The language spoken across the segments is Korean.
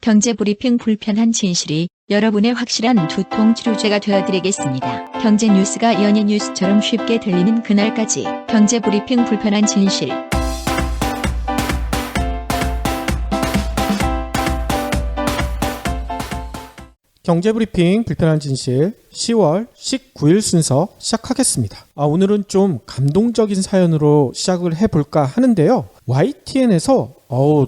경제브리핑 불편한 진실이 여러분의 확실한 두통 치료제가 되어드리겠습니다. 경제 뉴스가 연예 뉴스처럼 쉽게 들리는 그날까지 경제브리핑 불편한 진실. 경제브리핑 불편한 진실 10월 19일 순서 시작하겠습니다. 오늘은 좀 감동적인 사연으로 시작을 해볼까 하는데요. YTN에서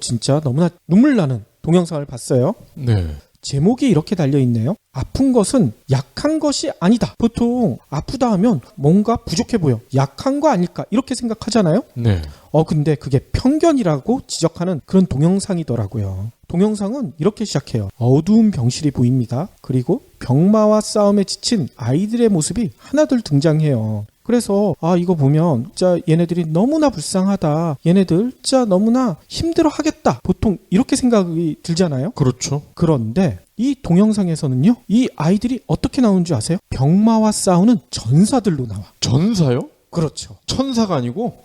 진짜 너무나 눈물 나는 동영상을 봤어요. 네. 제목이 이렇게 달려있네요. 아픈 것은 약한 것이 아니다. 보통 아프다 하면 뭔가 부족해 보여. 약한 거 아닐까 이렇게 생각하잖아요. 네. 근데 그게 편견이라고 지적하는 그런 동영상이더라고요. 동영상은 이렇게 시작해요. 어두운 병실이 보입니다. 그리고 병마와 싸움에 지친 아이들의 모습이 하나둘 등장해요. 그래서 이거 보면 진짜 얘네들이 너무나 불쌍하다. 얘네들 진짜 너무나 힘들어하겠다. 보통 이렇게 생각이 들잖아요. 그렇죠. 그런데 이 동영상에서는요. 이 아이들이 어떻게 나오는 줄 아세요? 병마와 싸우는 전사들로 나와. 전사요? 그렇죠. 천사가 아니고?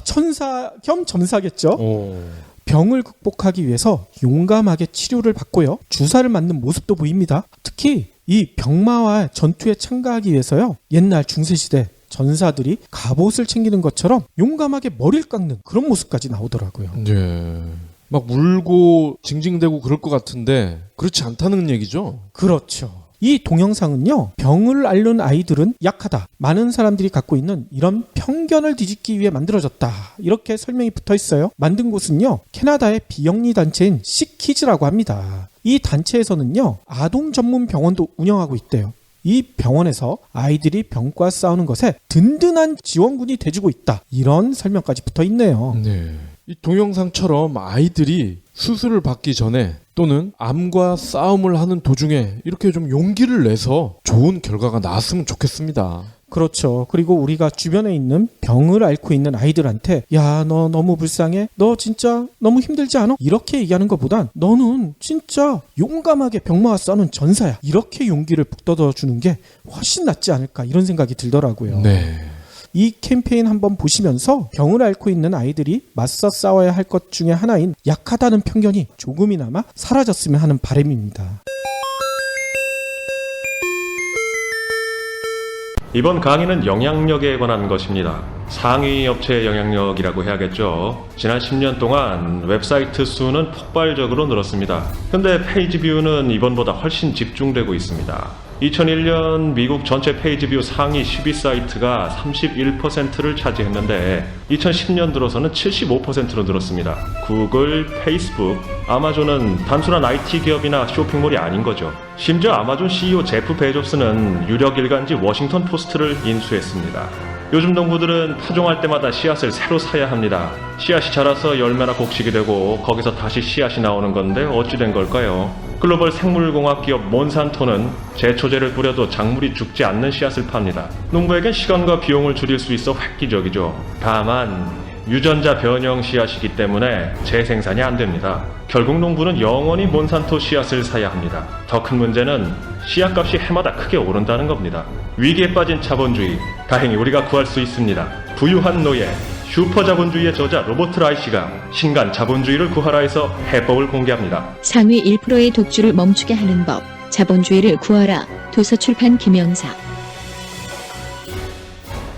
천사 겸 전사겠죠. 오. 병을 극복하기 위해서 용감하게 치료를 받고요. 주사를 맞는 모습도 보입니다. 특히 이 병마와 전투에 참가하기 위해서요. 옛날 중세시대 전사들이 갑옷을 챙기는 것처럼 용감하게 머리를 깎는 그런 모습까지 나오더라고요. 예. 막 물고 징징대고 그럴 것 같은데 그렇지 않다는 얘기죠? 그렇죠. 이 동영상은요. 병을 앓는 아이들은 약하다. 많은 사람들이 갖고 있는 이런 편견을 뒤집기 위해 만들어졌다. 이렇게 설명이 붙어 있어요. 만든 곳은요. 캐나다의 비영리 단체인 시키즈라고 합니다. 이 단체에서는요. 아동 전문 병원도 운영하고 있대요. 이 병원에서 아이들이 병과 싸우는 것에 든든한 지원군이 돼주고 있다. 이런 설명까지 붙어 있네요. 네. 이 동영상처럼 아이들이 수술을 받기 전에 또는 암과 싸움을 하는 도중에 이렇게 좀 용기를 내서 좋은 결과가 나왔으면 좋겠습니다. 그렇죠. 그리고 우리가 주변에 있는 병을 앓고 있는 아이들한테 야, 너 너무 불쌍해? 너 진짜 너무 힘들지 않아? 이렇게 얘기하는 것보단 너는 진짜 용감하게 병마와 싸우는 전사야. 이렇게 용기를 북돋아주는 게 훨씬 낫지 않을까 이런 생각이 들더라고요. 네. 이 캠페인 한번 보시면서 병을 앓고 있는 아이들이 맞서 싸워야 할 것 중에 하나인 약하다는 편견이 조금이나마 사라졌으면 하는 바람입니다. 이번 강의는 영향력에 관한 것입니다. 상위 업체의 영향력이라고 해야겠죠. 지난 10년 동안 웹사이트 수는 폭발적으로 늘었습니다. 현재 페이지 뷰는 이번보다 훨씬 집중되고 있습니다. 2001년 미국 전체 페이지 뷰 상위 10위 사이트가 31%를 차지했는데 2010년 들어서는 75%로 늘었습니다. 구글, 페이스북, 아마존은 단순한 IT 기업이나 쇼핑몰이 아닌 거죠. 심지어 아마존 CEO 제프 베조스는 유력 일간지 워싱턴 포스트를 인수했습니다. 요즘 농부들은 파종할 때마다 씨앗을 새로 사야 합니다. 씨앗이 자라서 열매나 곡식이 되고 거기서 다시 씨앗이 나오는 건데 어찌 된 걸까요? 글로벌 생물공학 기업 몬산토는 제초제를 뿌려도 작물이 죽지 않는 씨앗을 팝니다. 농부에겐 시간과 비용을 줄일 수 있어 획기적이죠. 다만 유전자 변형 씨앗이기 때문에 재생산이 안 됩니다. 결국 농부는 영원히 몬산토 씨앗을 사야 합니다. 더 큰 문제는 씨앗값이 해마다 크게 오른다는 겁니다. 위기에 빠진 자본주의, 다행히 우리가 구할 수 있습니다. 부유한 노예, 슈퍼 자본주의의 저자 로버트 라이시가 신간 자본주의를 구하라에서 해법을 공개합니다. 상위 1%의 독주를 멈추게 하는 법, 자본주의를 구하라. 도서출판 김영사.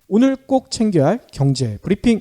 오늘 꼭 챙겨야 할 경제 브리핑.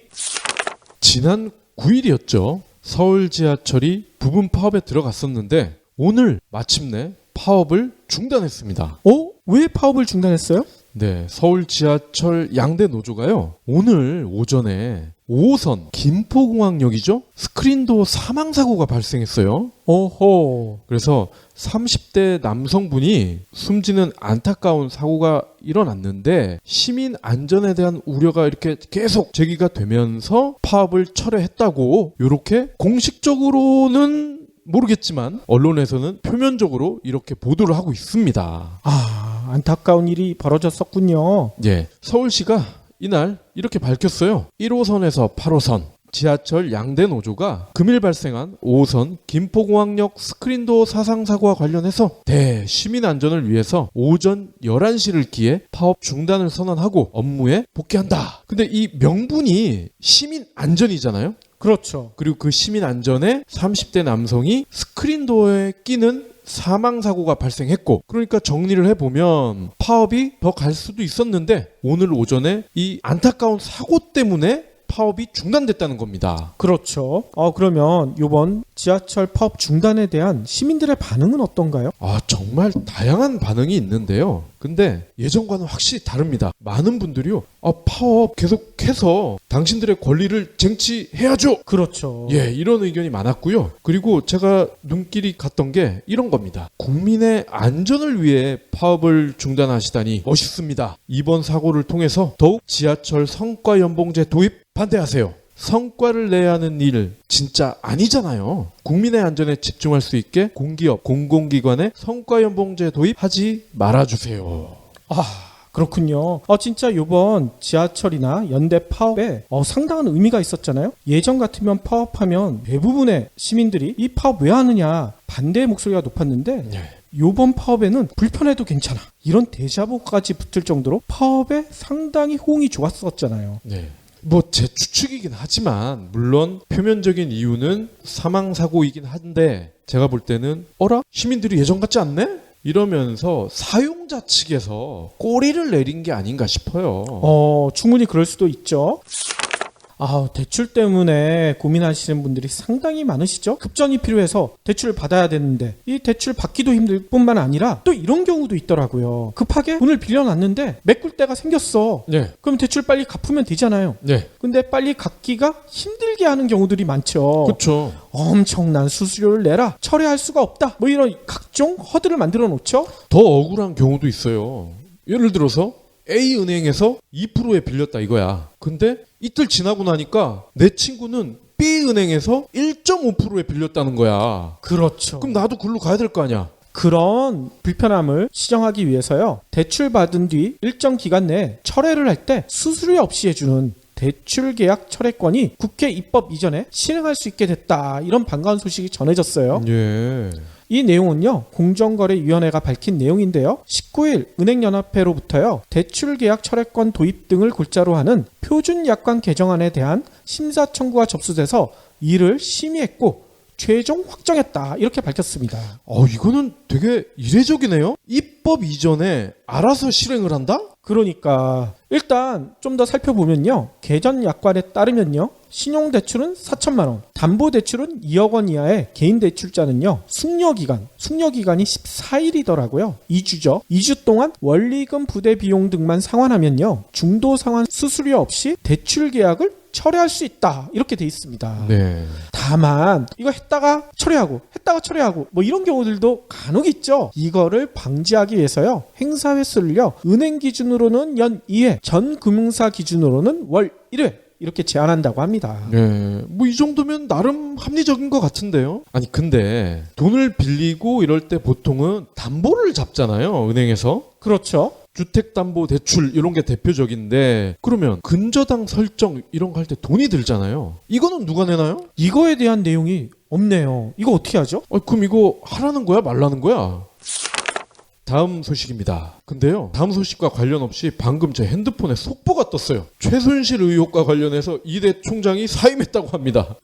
지난 9일이었죠. 서울 지하철이 부분 파업에 들어갔었는데 오늘 마침내 파업을 중단했습니다. 왜 파업을 중단했어요? 네, 서울 지하철 양대 노조가요. 오늘 오전에 5호선 김포공항역이죠. 스크린도어 사망사고가 발생했어요. 오호. 그래서 30대 남성분이 숨지는 안타까운 사고가 일어났는데 시민 안전에 대한 우려가 이렇게 계속 제기가 되면서 파업을 철회했다고 이렇게 공식적으로는 모르겠지만 언론에서는 표면적으로 이렇게 보도를 하고 있습니다. 안타까운 일이 벌어졌었군요. 예, 서울시가 이날 이렇게 밝혔어요. 1호선에서 8호선 지하철 양대 노조가 금일 발생한 5호선 김포공항역 스크린도어 사상사고와 관련해서 대시민 안전을 위해서 오전 11시를 기해 파업 중단을 선언하고 업무에 복귀한다. 근데 이 명분이 시민 안전이잖아요. 그렇죠. 그리고 그 시민 안전에 30대 남성이 스크린도어에 끼는 사망사고가 발생했고, 그러니까 정리를 해보면 파업이 더 갈 수도 있었는데 오늘 오전에 이 안타까운 사고 때문에 파업이 중단됐다는 겁니다. 그렇죠. 그러면 이번 지하철 파업 중단에 대한 시민들의 반응은 어떤가요? 정말 다양한 반응이 있는데요. 근데 예전과는 확실히 다릅니다. 많은 분들이요. 파업 계속해서 당신들의 권리를 쟁취해야죠. 그렇죠. 예, 이런 의견이 많았고요. 그리고 제가 눈길이 갔던 게 이런 겁니다. 국민의 안전을 위해 파업을 중단하시다니 멋있습니다. 이번 사고를 통해서 더욱 지하철 성과 연봉제 도입 반대하세요. 성과를 내야 하는 일 진짜 아니잖아요. 국민의 안전에 집중할 수 있게 공기업, 공공기관에 성과 연봉제 도입하지 말아주세요. 그렇군요. 진짜 이번 지하철이나 연대 파업에 상당한 의미가 있었잖아요. 예전 같으면 파업하면 대부분의 시민들이 이 파업 왜 하느냐 반대의 목소리가 높았는데 요번 파업에는 불편해도 괜찮아 이런 데자부까지 붙을 정도로 파업에 상당히 호응이 좋았었잖아요. 네. 제 추측이긴 하지만 물론 표면적인 이유는 사망사고이긴 한데 제가 볼 때는 시민들이 예전 같지 않네? 이러면서 사용자 측에서 꼬리를 내린 게 아닌가 싶어요. 충분히 그럴 수도 있죠. 대출 때문에 고민하시는 분들이 상당히 많으시죠? 급전이 필요해서 대출을 받아야 되는데 이 대출 받기도 힘들 뿐만 아니라 또 이런 경우도 있더라고요. 급하게 돈을 빌려놨는데 메꿀 때가 생겼어. 네. 그럼 대출 빨리 갚으면 되잖아요. 네. 근데 빨리 갚기가 힘들게 하는 경우들이 많죠. 그렇죠. 엄청난 수수료를 내라, 철회할 수가 없다, 이런 각종 허들을 만들어 놓죠. 더 억울한 경우도 있어요. 예를 들어서 A은행에서 2%에 빌렸다 이거야. 근데 이틀 지나고 나니까 내 친구는 B은행에서 1.5%에 빌렸다는 거야. 그렇죠. 그럼 나도 글로 가야 될 거 아니야. 그런 불편함을 시정하기 위해서요, 대출 받은 뒤 일정 기간 내에 철회를 할 때 수수료 없이 해주는 대출계약 철회권이 국회 입법 이전에 실행할 수 있게 됐다, 이런 반가운 소식이 전해졌어요. 예. 이 내용은요, 공정거래위원회가 밝힌 내용인데요. 19일 은행연합회로부터요, 대출계약 철회권 도입 등을 골자로 하는 표준약관 개정안에 대한 심사 청구가 접수돼서 이를 심의했고 최종 확정했다, 이렇게 밝혔습니다. 이거는 되게 이례적이네요. 입법 이전에 알아서 실행을 한다? 그러니까 일단 좀 더 살펴보면요, 개정 약관에 따르면요, 신용대출은 4천만 원, 담보대출은 2억 원 이하의 개인대출자는요, 숙려기간이 14일이더라고요. 2주죠. 2주 동안 원리금 부대 비용 등만 상환하면요, 중도 상환 수수료 없이 대출 계약을 철회할 수 있다, 이렇게 돼 있습니다. 네. 다만 이거 했다가 철회하고 이런 경우들도 간혹 있죠. 이거를 방지하기 위해서요, 행사 횟수를요, 은행 기준으로는 연 2회, 전 금융사 기준으로는 월 1회 이렇게 제한한다고 합니다. 네. 이 정도면 나름 합리적인 것 같은데요. 아니 근데 돈을 빌리고 이럴 때 보통은 담보를 잡잖아요, 은행에서. 그렇죠. 주택담보대출 이런 게 대표적인데, 그러면 근저당 설정 이런 거 할 때 돈이 들잖아요. 이거는 누가 내나요? 이거에 대한 내용이 없네요. 이거 어떻게 하죠? 그럼 이거 하라는 거야 말라는 거야? 다음 소식입니다. 근데요, 다음 소식과 관련 없이 방금 제 핸드폰에 속보가 떴어요. 최순실 의혹과 관련해서 이대 총장이 사임했다고 합니다.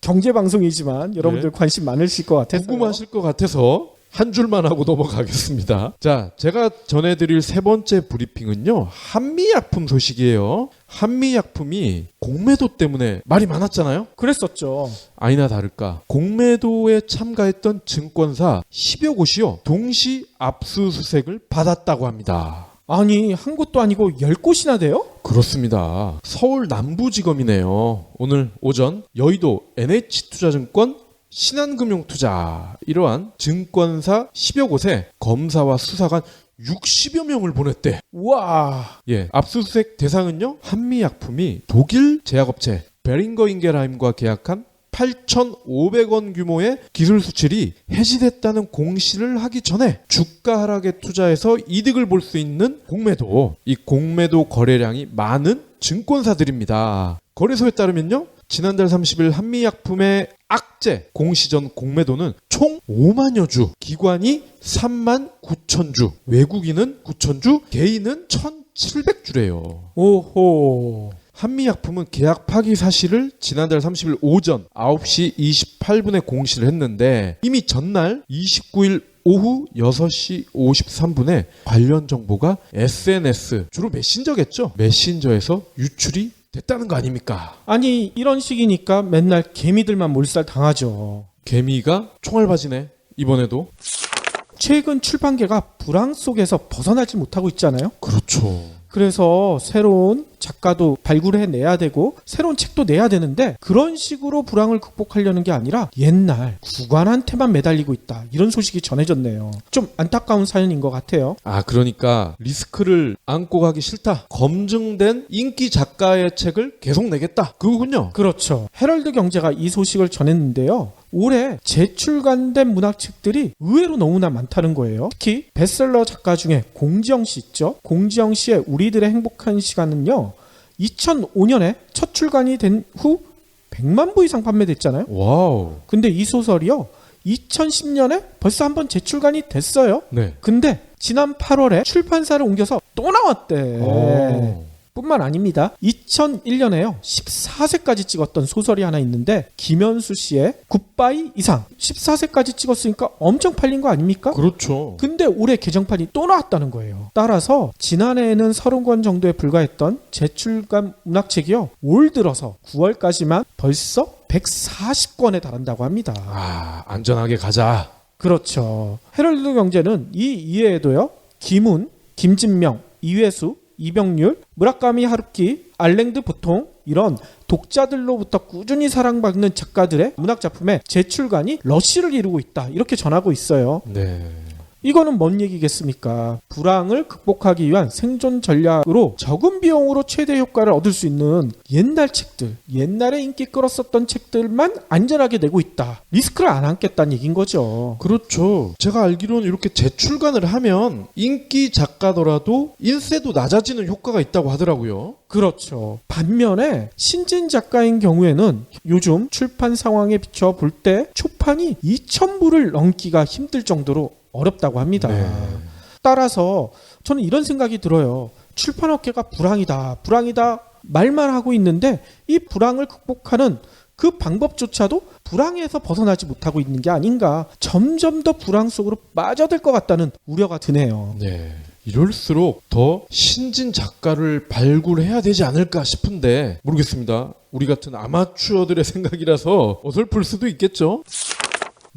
경제방송이지만 여러분들 관심 많으실 것 같아서 궁금하실 것 같아서 한 줄만 하고 넘어가겠습니다. 자, 제가 전해드릴 세 번째 브리핑은요, 한미약품 소식이에요. 한미약품이 공매도 때문에 말이 많았잖아요. 그랬었죠. 아니나 다를까 공매도에 참가했던 증권사 10여 곳이요, 동시 압수수색을 받았다고 합니다. 아니, 한 곳도 아니고 10곳이나 돼요? 그렇습니다. 서울 남부지검이네요. 오늘 오전 여의도 NH투자증권 신한금융투자 이러한 증권사 10여 곳에 검사와 수사관 60여 명을 보냈대. 우와. 예, 압수수색 대상은요, 한미약품이 독일 제약업체 베링거 인겔하임과 계약한 8,500원 규모의 기술 수출이 해지됐다는 공시를 하기 전에 주가 하락에 투자해서 이득을 볼 수 있는 공매도, 이 공매도 거래량이 많은 증권사들입니다. 거래소에 따르면요, 지난달 30일 한미약품의 악재 공시 전 공매도는 총 5만여 주, 기관이 3만 9천 주, 외국인은 9천 주, 개인은 1,700주래요. 오호. 한미약품은 계약 파기 사실을 지난달 30일 오전 9시 28분에 공시를 했는데 이미 전날 29일 오후 6시 53분에 관련 정보가 SNS, 주로 메신저겠죠? 메신저에서 유출이 됐다는 거 아닙니까? 아니 이런 식이니까 맨날 개미들만 몰살 당하죠. 개미가 총알바지네, 이번에도. 최근 출판계가 불황 속에서 벗어나지 못하고 있잖아요. 그렇죠. 그래서 새로운 작가도 발굴해내야 되고 새로운 책도 내야 되는데 그런 식으로 불황을 극복하려는 게 아니라 옛날 구관한테만 매달리고 있다. 이런 소식이 전해졌네요. 좀 안타까운 사연인 것 같아요. 아, 그러니까 리스크를 안고 가기 싫다. 검증된 인기 작가의 책을 계속 내겠다. 그거군요. 그렇죠. 헤럴드 경제가 이 소식을 전했는데요. 올해 재출간된 문학책들이 의외로 너무나 많다는 거예요. 특히 베스트셀러 작가 중에 공지영 씨 있죠. 공지영 씨의 우리들의 행복한 시간은요. 2005년에 첫 출간이 된 후 100만 부 이상 판매됐잖아요. 와우. 근데 이 소설이요. 2010년에 벌써 한번 재출간이 됐어요. 네. 근데 지난 8월에 출판사를 옮겨서 또 나왔대. 뿐만 아닙니다. 2001년에요. 14세까지 찍었던 소설이 하나 있는데 김현수 씨의 굿바이 이상 14세까지 찍었으니까 엄청 팔린 거 아닙니까? 그렇죠. 근데 올해 개정판이 또 나왔다는 거예요. 따라서 지난해에는 30권 정도에 불과했던 재출간 문학책이요. 올 들어서 9월까지만 벌써 140권에 달한다고 합니다. 아, 안전하게 가자. 그렇죠. 헤럴드 경제는 이 이외에도요. 김훈, 김진명, 이회수, 이병률, 무라카미 하루키, 알랭드 보통 이런 독자들로부터 꾸준히 사랑받는 작가들의 문학작품의 재출간이 러쉬를 이루고 있다. 이렇게 전하고 있어요. 네. 이거는 뭔 얘기겠습니까? 불황을 극복하기 위한 생존 전략으로 적은 비용으로 최대 효과를 얻을 수 있는 옛날 책들, 옛날에 인기 끌었었던 책들만 안전하게 내고 있다. 리스크를 안 안겠다는 얘기인 거죠. 그렇죠. 제가 알기로는 이렇게 재출간을 하면 인기 작가더라도 인세도 낮아지는 효과가 있다고 하더라고요. 그렇죠. 반면에 신진 작가인 경우에는 요즘 출판 상황에 비춰 볼 때 초판이 2,000부를 넘기가 힘들 정도로 어렵다고 합니다. 네. 따라서 저는 이런 생각이 들어요. 출판업계가 불황이다 말만 하고 있는데 이 불황을 극복하는 그 방법조차도 불황에서 벗어나지 못하고 있는 게 아닌가. 점점 더 불황 속으로 빠져들 것 같다는 우려가 드네요. 네. 이럴수록 더 신진 작가를 발굴해야 되지 않을까 싶은데 모르겠습니다. 우리 같은 아마추어들의 생각이라서 어설플 수도 있겠죠.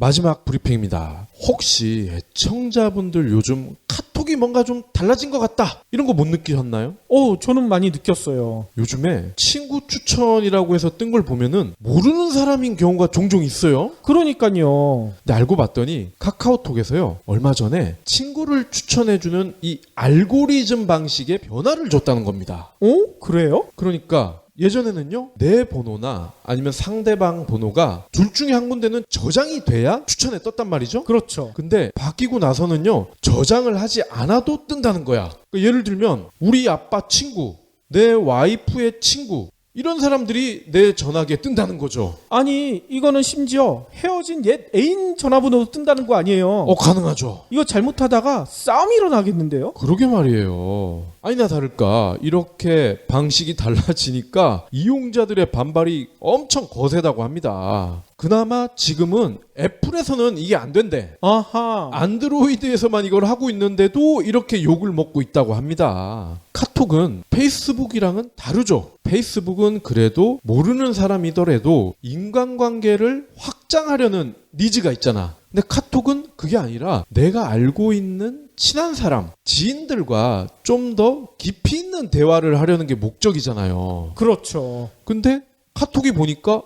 마지막 브리핑입니다. 혹시 애청자분들 요즘 카톡이 뭔가 좀 달라진 것 같다 이런 거 못 느끼셨나요? 저는 많이 느꼈어요. 요즘에 친구 추천이라고 해서 뜬 걸 보면은 모르는 사람인 경우가 종종 있어요. 그러니까요. 근데 알고 봤더니 카카오톡에서요 얼마 전에 친구를 추천해주는 이 알고리즘 방식에 변화를 줬다는 겁니다. 그래요? 그러니까 예전에는요 내 번호나 아니면 상대방 번호가 둘 중에 한 군데는 저장이 돼야 추천에 떴단 말이죠. 그렇죠. 근데 바뀌고 나서는요 저장을 하지 않아도 뜬다는 거야. 그러니까 예를 들면 우리 아빠 친구, 내 와이프의 친구 이런 사람들이 내 전화기에 뜬다는 거죠. 아니 이거는 심지어 헤어진 옛 애인 전화번호도 뜬다는 거 아니에요. 가능하죠. 이거 잘못하다가 싸움이 일어나겠는데요? 그러게 말이에요. 아니나 다를까 이렇게 방식이 달라지니까 이용자들의 반발이 엄청 거세다고 합니다. 그나마 지금은 애플에서는 이게 안 된대. 아하. 안드로이드에서만 이걸 하고 있는데도 이렇게 욕을 먹고 있다고 합니다. 카톡은 페이스북이랑은 다르죠. 페이스북은 그래도 모르는 사람이더라도 인간관계를 확장하려는 니즈가 있잖아. 근데 카톡은 그게 아니라 내가 알고 있는 친한 사람, 지인들과 좀 더 깊이 있는 대화를 하려는 게 목적이잖아요. 그렇죠. 근데 카톡이 보니까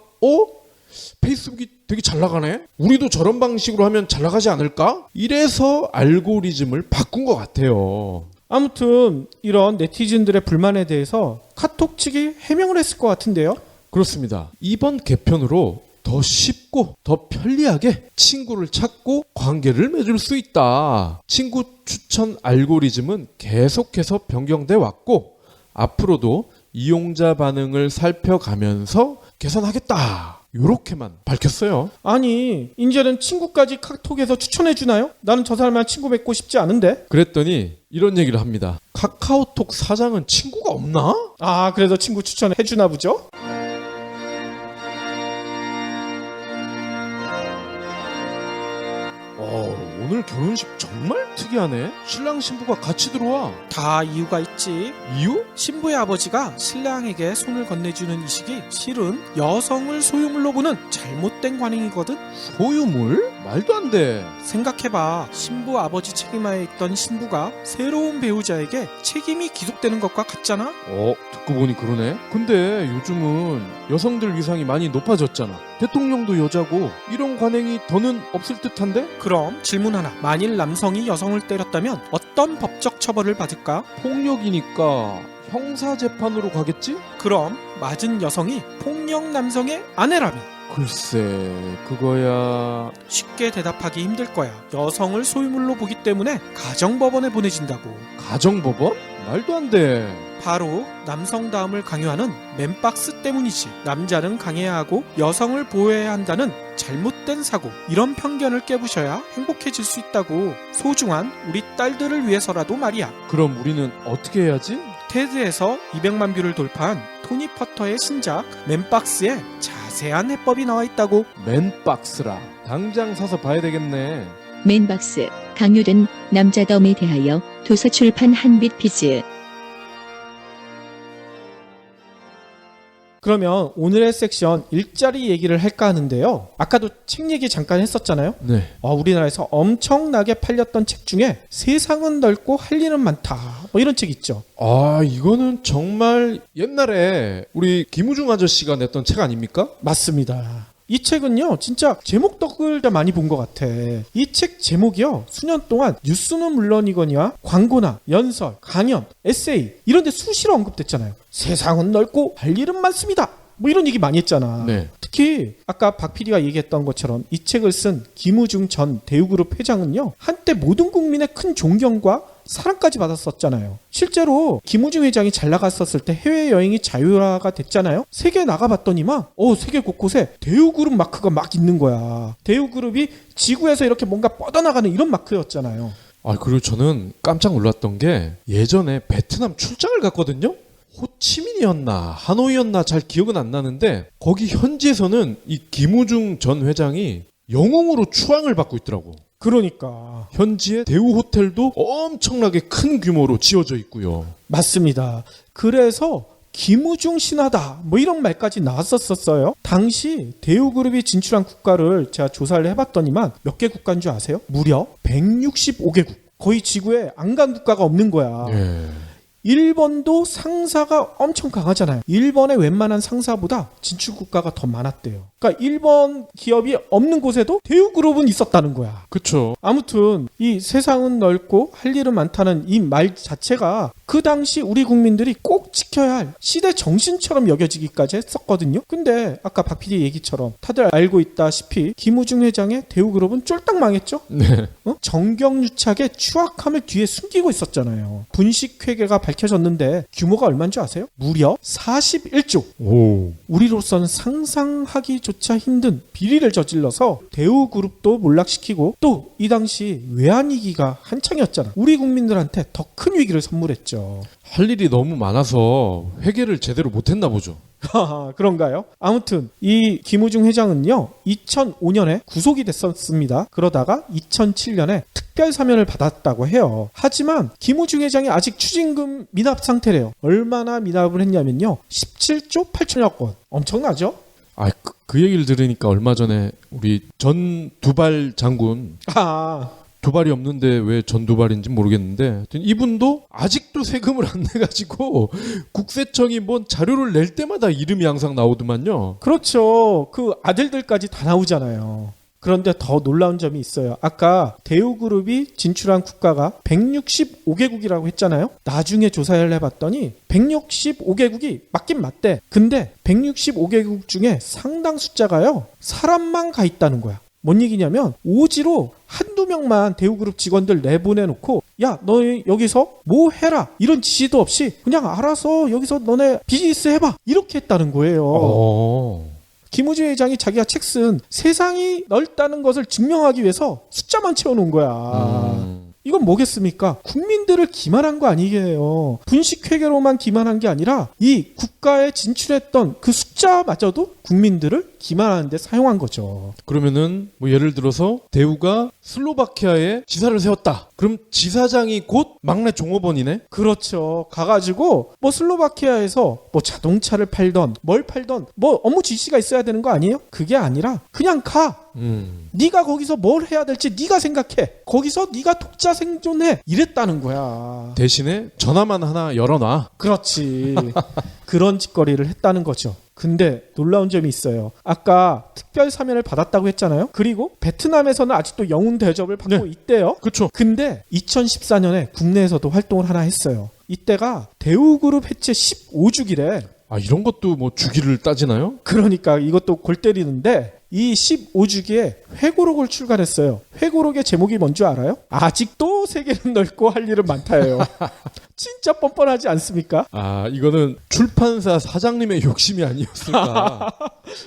페이스북이 되게 잘 나가네? 우리도 저런 방식으로 하면 잘 나가지 않을까? 이래서 알고리즘을 바꾼 것 같아요. 아무튼 이런 네티즌들의 불만에 대해서 카톡 측이 해명을 했을 것 같은데요. 그렇습니다. 이번 개편으로 더 쉽고 더 편리하게 친구를 찾고 관계를 맺을 수 있다. 친구 추천 알고리즘은 계속해서 변경돼 왔고 앞으로도 이용자 반응을 살펴가면서 개선하겠다. 요렇게만 밝혔어요. 아니 이제는 친구까지 카톡에서 추천해주나요? 나는 저 사람이랑 친구 맺고 싶지 않은데. 그랬더니 이런 얘기를 합니다. 카카오톡 사장은 친구가 없나? 아 그래서 친구 추천해주나 보죠? 오늘 결혼식 정말 특이하네. 신랑 신부가 같이 들어와. 다 이유가 있지. 이유? 신부의 아버지가 신랑에게 손을 건네주는 이 시기 실은 여성을 소유물로 보는 잘못된 관행이거든. 소유물? 말도 안 돼. 생각해봐. 신부 아버지 책임하에 있던 신부가 새로운 배우자에게 책임이 기속되는 것과 같잖아. 듣고 보니 그러네. 근데 요즘은 여성들 위상이 많이 높아졌잖아. 대통령도 여자고 이런 관행이 더는 없을 듯한데? 그럼 질문 하나. 만일 남성이 여성을 때렸다면 어떤 법적 처벌을 받을까? 폭력이니까 형사재판으로 가겠지? 그럼 맞은 여성이 폭력 남성의 아내라면? 글쎄 그거야... 쉽게 대답하기 힘들 거야. 여성을 소유물로 보기 때문에 가정법원에 보내진다고. 가정법원? 말도 안 돼. 바로 남성다움을 강요하는 맨박스 때문이지. 남자는 강해야 하고 여성을 보호해야 한다는 잘못된 사고, 이런 편견을 깨부셔야 행복해질 수 있다고. 소중한 우리 딸들을 위해서라도 말이야. 그럼 우리는 어떻게 해야지? 테드에서 200만 뷰를 돌파한 토니 퍼터의 신작 맨박스에 자세한 해법이 나와 있다고. 맨박스라. 당장 사서 봐야 되겠네. 맨박스, 강요된 남자다움에 대하여 도서출판 한빛비즈. 그러면 오늘의 섹션 일자리 얘기를 할까 하는데요. 아까도 책 얘기 잠깐 했었잖아요. 네. 우리나라에서 엄청나게 팔렸던 책 중에 세상은 넓고 할 일은 많다, 뭐 이런 책 있죠. 이거는 정말 옛날에 우리 김우중 아저씨가 냈던 책 아닙니까? 맞습니다. 이 책은요 진짜 제목 덕을 다 많이 본 것 같아. 이 책 제목이요 수년 동안 뉴스는 물론이거니와 광고나 연설, 강연, 에세이 이런 데 수시로 언급됐잖아요. 세상은 넓고 할 일은 많습니다, 뭐 이런 얘기 많이 했잖아. 네. 특히 아까 박 PD가 얘기했던 것처럼 이 책을 쓴 김우중 전 대우그룹 회장은요 한때 모든 국민의 큰 존경과 사랑까지 받았었잖아요. 실제로 김우중 회장이 잘 나갔었을 때 해외여행이 자유화가 됐잖아요. 세계 나가봤더니만 세계 곳곳에 대우그룹 마크가 막 있는 거야. 대우그룹이 지구에서 이렇게 뭔가 뻗어나가는 이런 마크였잖아요. 그리고 저는 깜짝 놀랐던 게 예전에 베트남 출장을 갔거든요. 호치민이었나 하노이였나 잘 기억은 안 나는데 거기 현지에서는 이 김우중 전 회장이 영웅으로 추앙을 받고 있더라고. 그러니까 현지의 대우 호텔도 엄청나게 큰 규모로 지어져 있고요. 맞습니다. 그래서 김우중 신하다 뭐 이런 말까지 나왔었어요. 당시 대우그룹이 진출한 국가를 제가 조사를 해봤더니만 몇 개 국가인 줄 아세요? 무려 165개국. 거의 지구에 안 간 국가가 없는 거야. 예. 일본도 상사가 엄청 강하잖아요. 일본의 웬만한 상사보다 진출 국가가 더 많았대요. 그러니까 일본 기업이 없는 곳에도 대우그룹은 있었다는 거야. 그쵸. 아무튼 이 세상은 넓고 할 일은 많다는 이 말 자체가 그 당시 우리 국민들이 꼭 지켜야 할 시대 정신처럼 여겨지기까지 했었거든요. 근데 아까 박 PD 얘기처럼 다들 알고 있다시피 김우중 회장의 대우그룹은 쫄딱 망했죠. 네. 정경유착의 추악함을 뒤에 숨기고 있었잖아요. 분식회계가 밝혀졌는데 규모가 얼마인 줄 아세요? 무려 41조. 오. 우리로서는 상상하기조차 힘든 비리를 저질러서 대우그룹도 몰락시키고 또 이 당시 외환위기가 한창이었잖아. 우리 국민들한테 더 큰 위기를 선물했죠. 할 일이 너무 많아서 회계를 제대로 못했나 보죠. 그런가요? 아무튼 이 김우중 회장은요 2005년에 구속이 됐었습니다. 그러다가 2007년에 특별 사면을 받았다고 해요. 하지만 김우중 회장이 아직 추징금 미납 상태래요. 얼마나 미납을 했냐면요 17조 8천억 원. 엄청나죠? 그 얘기를 들으니까 얼마 전에 우리 전 두발 장군 두발이 없는데 왜 전두발인지 모르겠는데 이분도 아직도 세금을 안 내가지고 국세청이 뭔 자료를 낼 때마다 이름이 항상 나오더만요. 그렇죠. 그 아들들까지 다 나오잖아요. 그런데 더 놀라운 점이 있어요. 아까 대우그룹이 진출한 국가가 165개국이라고 했잖아요. 나중에 조사를 해봤더니 165개국이 맞긴 맞대. 근데 165개국 중에 상당 숫자가요 사람만 가 있다는 거야. 뭔 얘기냐면 오지로 한두 명만 대우그룹 직원들 내보내놓고 야 너희 여기서 뭐 해라 이런 지시도 없이 그냥 알아서 여기서 너네 비즈니스 해봐 이렇게 했다는 거예요. 김우주 회장이 자기가 책 쓴 세상이 넓다는 것을 증명하기 위해서 숫자만 채워놓은 거야. 이건 뭐겠습니까? 국민들을 기만한 거 아니게요. 분식회계로만 기만한 게 아니라 이 국가에 진출했던 그 숫자마저도 국민들을 기만하는 데 사용한 거죠. 그러면은 뭐 예를 들어서 대우가 슬로바키아에 지사를 세웠다. 그럼 지사장이 곧 막내 종업원이네? 그렇죠. 가가지고 뭐 슬로바키아에서 뭐 자동차를 팔던 뭘 팔던 뭐 업무 지시가 있어야 되는 거 아니에요? 그게 아니라 그냥 가. 네가 거기서 뭘 해야 될지 네가 생각해. 거기서 네가 독자 생존해. 이랬다는 거야. 대신에 전화만 하나 열어놔. 그렇지. 그런 짓거리를 했다는 거죠. 근데 놀라운 점이 있어요. 아까 특별 사면을 받았다고 했잖아요. 그리고 베트남에서는 아직도 영웅 대접을 받고 있대요. 그렇죠. 근데 2014년에 국내에서도 활동을 하나 했어요. 이때가 대우그룹 해체 15주기래. 아, 이런 것도 뭐 주기를 따지나요? 그러니까 이것도 골 때리는데 이 15주기에 회고록을 출간했어요. 회고록의 제목이 뭔지 알아요? 아직도 세계는 넓고 할 일은 많다예요. 진짜 뻔뻔하지 않습니까? 아, 이거는 출판사 사장님의 욕심이 아니었을까?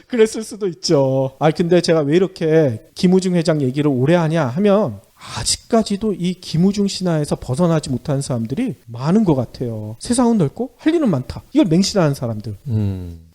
그랬을 수도 있죠. 아, 근데 제가 왜 이렇게 김우중 회장 얘기를 오래 하냐 하면 아직까지도 이 김우중 신화에서 벗어나지 못한 사람들이 많은 것 같아요. 세상은 넓고 할 일은 많다. 이걸 맹신하는 사람들.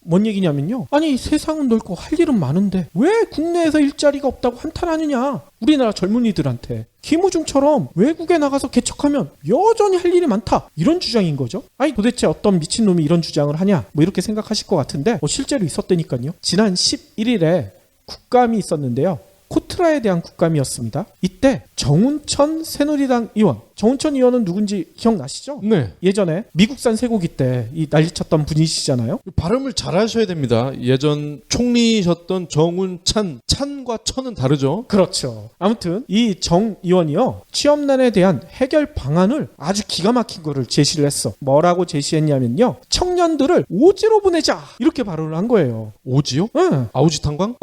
뭔 얘기냐면요. 아니 세상은 넓고 할 일은 많은데 왜 국내에서 일자리가 없다고 한탄하느냐. 우리나라 젊은이들한테. 김우중처럼 외국에 나가서 개척하면 여전히 할 일이 많다. 이런 주장인 거죠. 아니 도대체 어떤 미친놈이 이런 주장을 하냐. 뭐 이렇게 생각하실 것 같은데 실제로 있었다니까요. 지난 11일에 국감이 있었는데요. 코트라에 대한 국감이었습니다. 이때 정운천 새누리당 의원, 정운천 의원은 누군지 기억나시죠? 네. 예전에 미국산 쇠고기 때 이 난리쳤던 분이시잖아요. 발음을 잘 하셔야 됩니다. 예전 총리셨던 정운찬, 찬과 천은 다르죠? 그렇죠. 아무튼 이 정 의원이요. 취업난에 대한 해결 방안을 아주 기가 막힌 거를 제시를 했어. 뭐라고 제시했냐면요. 청년들을 오지로 보내자. 이렇게 발언을 한 거예요. 오지요? 응. 아우지 탄광?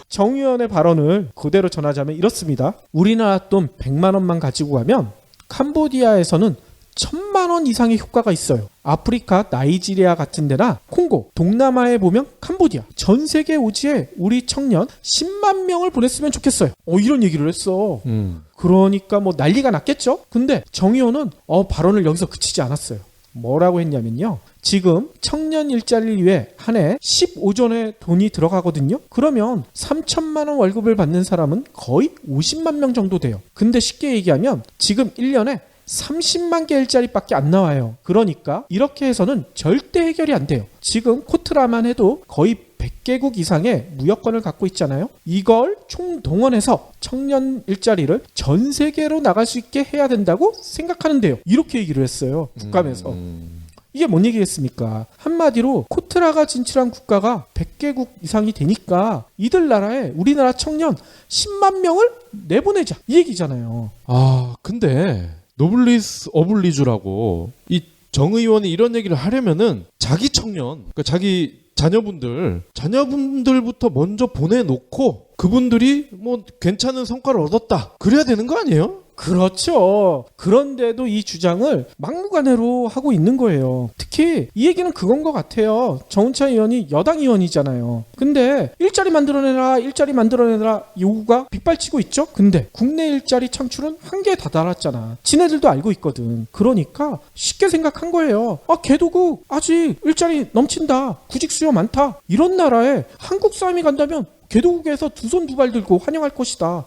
정 의원의 발언을 그대로 전하자면 이렇습니다. 우리나라 돈 100만 원만 가지고 가면 캄보디아에서는 1000만 원 이상의 효과가 있어요. 아프리카 나이지리아 같은 데나 콩고, 동남아에 보면 캄보디아. 전 세계 오지에 우리 청년 10만 명을 보냈으면 좋겠어요. 이런 얘기를 했어. 그러니까 뭐 난리가 났겠죠? 근데 정 의원은 발언을 여기서 그치지 않았어요. 뭐라고 했냐면요. 지금 청년 일자리를 위해 한 해 15조의 돈이 들어가거든요. 그러면 3천만 원 월급을 받는 사람은 거의 50만 명 정도 돼요. 근데 쉽게 얘기하면 지금 1년에 30만 개 일자리밖에 안 나와요. 그러니까 이렇게 해서는 절대 해결이 안 돼요. 지금 코트라만 해도 거의 100개국 이상의 무역권을 갖고 있잖아요. 이걸 총동원해서 청년 일자리를 전 세계로 나갈 수 있게 해야 된다고 생각하는데요. 이렇게 얘기를 했어요. 국감에서. 이게 뭔 얘기겠습니까? 한마디로 코트라가 진출한 국가가 100개국 이상이 되니까 이들 나라에 우리나라 청년 10만 명을 내보내자. 이 얘기잖아요. 아, 근데 노블리스 어블리주라고 이 정 의원이 이런 얘기를 하려면은 자기 청년, 그러니까 자기 자녀분들부터 먼저 보내놓고 그분들이 뭐 괜찮은 성과를 얻었다. 그래야 되는 거 아니에요? 그렇죠. 그런데도 이 주장을 막무가내로 하고 있는 거예요. 특히 이 얘기는 그건 것 같아요. 정운찬 의원이 여당 의원이잖아요. 근데 일자리 만들어내라 요구가 빗발치고 있죠. 근데 국내 일자리 창출은 한계에 다다랐잖아. 지네들도 알고 있거든. 그러니까 쉽게 생각한 거예요. 개도국 아직 일자리 넘친다. 구직 수요 많다. 이런 나라에 한국 사람이 간다면 개도국에서 두 손 두 발 들고 환영할 것이다.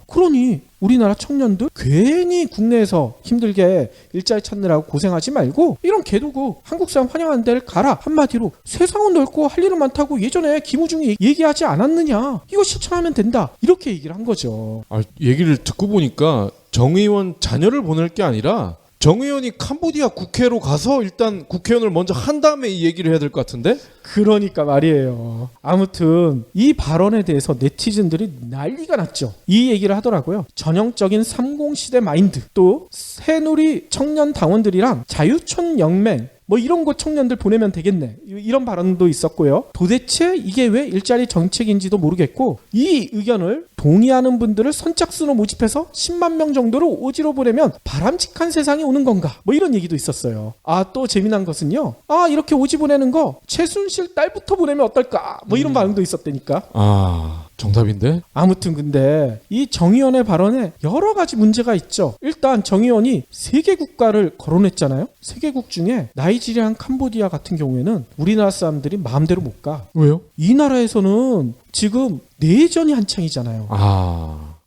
그러니 우리나라 청년들 괜히 국내에서 힘들게 일자리 찾느라고 고생하지 말고 이런 개도국 한국 사람 환영하는 데를 가라. 한마디로 세상은 넓고 할 일은 많다고 예전에 김우중이 얘기하지 않았느냐. 이거 실천하면 된다. 이렇게 얘기를 한 거죠. 아, 얘기를 듣고 보니까 정 의원 자녀를 보낼 게 아니라 정 의원이 캄보디아 국회로 가서 일단 국회의원을 먼저 한 다음에 이 얘기를 해야 될 것 같은데? 그러니까 말이에요. 아무튼 이 발언에 대해서 네티즌들이 난리가 났죠. 이 얘기를 하더라고요. 전형적인 30시대 마인드, 또 새누리 청년 당원들이랑 자유촌 영맹 뭐 이런 곳 청년들 보내면 되겠네. 이런 발언도 있었고요. 도대체 이게 왜 일자리 정책인지도 모르겠고 이 의견을 동의하는 분들을 선착순으로 모집해서 10만 명 정도로 오지로 보내면 바람직한 세상이 오는 건가? 뭐 이런 얘기도 있었어요. 또 재미난 것은요. 이렇게 오지 보내는 거 최순실 딸부터 보내면 어떨까? 뭐 이런 반응도 있었다니까. 정답인데? 아무튼 근데 이 정 의원의 발언에 여러 가지 문제가 있죠. 일단 정 의원이 3개 국가를 거론했잖아요. 3개국 중에 나이지리아랑 캄보디아 같은 경우에는 우리나라 사람들이 마음대로 못 가. 왜요? 이 나라에서는 지금 내전이 한창이잖아요.